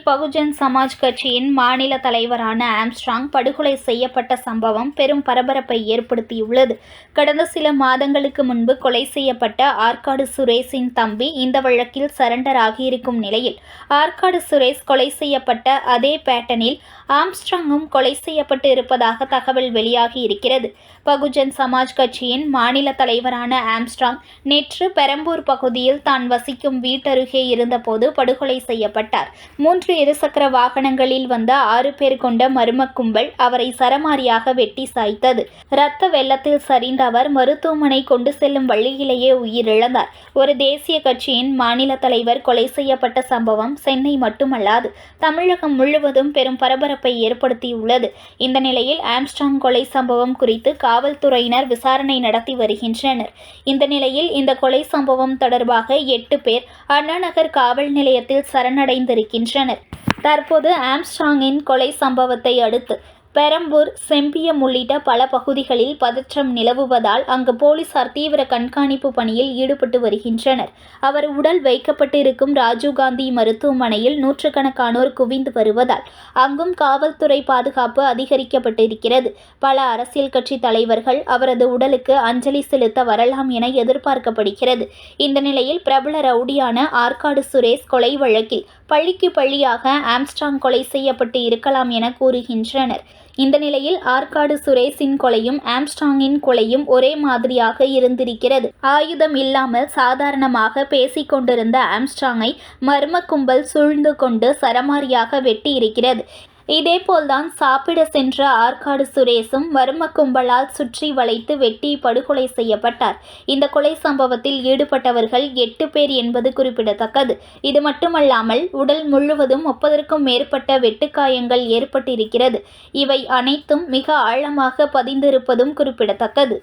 பகுஜன் சமாஜ் கட்சியின் மாநில தலைவரான ஆம்ஸ்ட்ராங் படுகொலை செய்யப்பட்ட சம்பவம் பெரும் பரபரப்பை ஏற்படுத்தியுள்ளது. கடந்த சில மாதங்களுக்கு முன்பு கொலை செய்யப்பட்ட ஆற்காடு சுரேஷின் தம்பி இந்த வழக்கில் சரண்டர் ஆகியிருக்கும் நிலையில், ஆற்காடு சுரேஷ் கொலை செய்யப்பட்ட அதே பேட்டனில் ஆம்ஸ்ட்ராங்கும் கொலை செய்யப்பட்டு இருப்பதாக தகவல் வெளியாகி இருக்கிறது. பகுஜன் சமாஜ் கட்சியின் மாநில தலைவரான ஆம்ஸ்ட்ராங் நேற்று பெரம்பூர் பகுதியில் தான் வசிக்கும் வீட்டருகே இருந்தபோது படுகொலை செய்யப்பட்டார். 3 இருசக்கர வாகனங்களில் வந்த 6 பேர் கொண்ட மர்ம கும்பல் அவரை சரமாரியாக வெட்டி சாய்த்தது. இரத்த வெள்ளத்தில் சரிந்த அவர் மருத்துவமனை கொண்டு செல்லும் வழியிலேயே உயிரிழந்தார். ஒரு தேசிய கட்சியின் மாநில தலைவர் கொலை செய்யப்பட்ட சம்பவம் சென்னை மட்டுமல்லாது தமிழகம் முழுவதும் பெரும் பரபரப்பை ஏற்படுத்தியுள்ளது. இந்த நிலையில் ஆம்ஸ்ட்ராங் கொலை சம்பவம் குறித்து காவல்துறையினர் விசாரணை நடத்தி வருகின்றனர். இந்த நிலையில் இந்த கொலை சம்பவம் தொடர்பாக 8 பேர் அண்ணாநகர் காவல் நிலையத்தில் சரணடைந்திருக்கின்றனர். தற்போது ஆம்ஸ்ட்ராங்கின் கொலை சம்பவத்தை அடுத்து பெரம்பூர், செம்பியம் உள்ளிட்ட பல பகுதிகளில் பதற்றம் நிலவுவதால் அங்கு போலீசார் தீவிர கண்காணிப்பு பணியில் ஈடுபட்டு வருகின்றனர். அவர் உடல் வைக்கப்பட்டு இருக்கும் ராஜீவ்காந்தி மருத்துவமனையில் நூற்றுக்கணக்கானோர் குவிந்து வருவதால் அங்கும் காவல்துறை பாதுகாப்பு அதிகரிக்கப்பட்டிருக்கிறது. பல அரசியல் கட்சி தலைவர்கள் அவரது உடலுக்கு அஞ்சலி செலுத்த வரலாம் என எதிர்பார்க்கப்படுகிறது. இந்த நிலையில் பிரபல ரவுடியான ஆற்காடு சுரேஷ் கொலை வழக்கில் பழிக்கு பழியாக ஆம்ஸ்ட்ராங் கொலை செய்யப்பட்டு இருக்கலாம் என கூறுகின்றனர். இந்த நிலையில் ஆற்காடு சுரேஷின் கொலையும் ஆம்ஸ்ட்ராங்கின் கொலையும் ஒரே மாதிரியாக இருந்திருக்கிறது. ஆயுதம் இல்லாமல் சாதாரணமாக பேசிக் கொண்டிருந்த ஆம்ஸ்ட்ராங்கை மர்ம கும்பல் சூழ்ந்து கொண்டு சரமாரியாக வெட்டி இருக்கிறது. இதேபோல்தான் சாப்பிட சென்ற ஆற்காடு சுரேஷும் மர்ம கும்பலால் சுற்றி வளைத்து வெட்டி படுகொலை செய்யப்பட்டார். இந்த கொலை சம்பவத்தில் ஈடுபட்டவர்கள் 8 பேர் என்பது குறிப்பிடத்தக்கது. இது மட்டுமல்லாமல் உடல் முழுவதும் 30க்கும் மேற்பட்ட வெட்டுக்காயங்கள் ஏற்பட்டிருக்கிறது. இவை அனைத்தும் மிக ஆழமாக பதிந்திருப்பதும் குறிப்பிடத்தக்கது.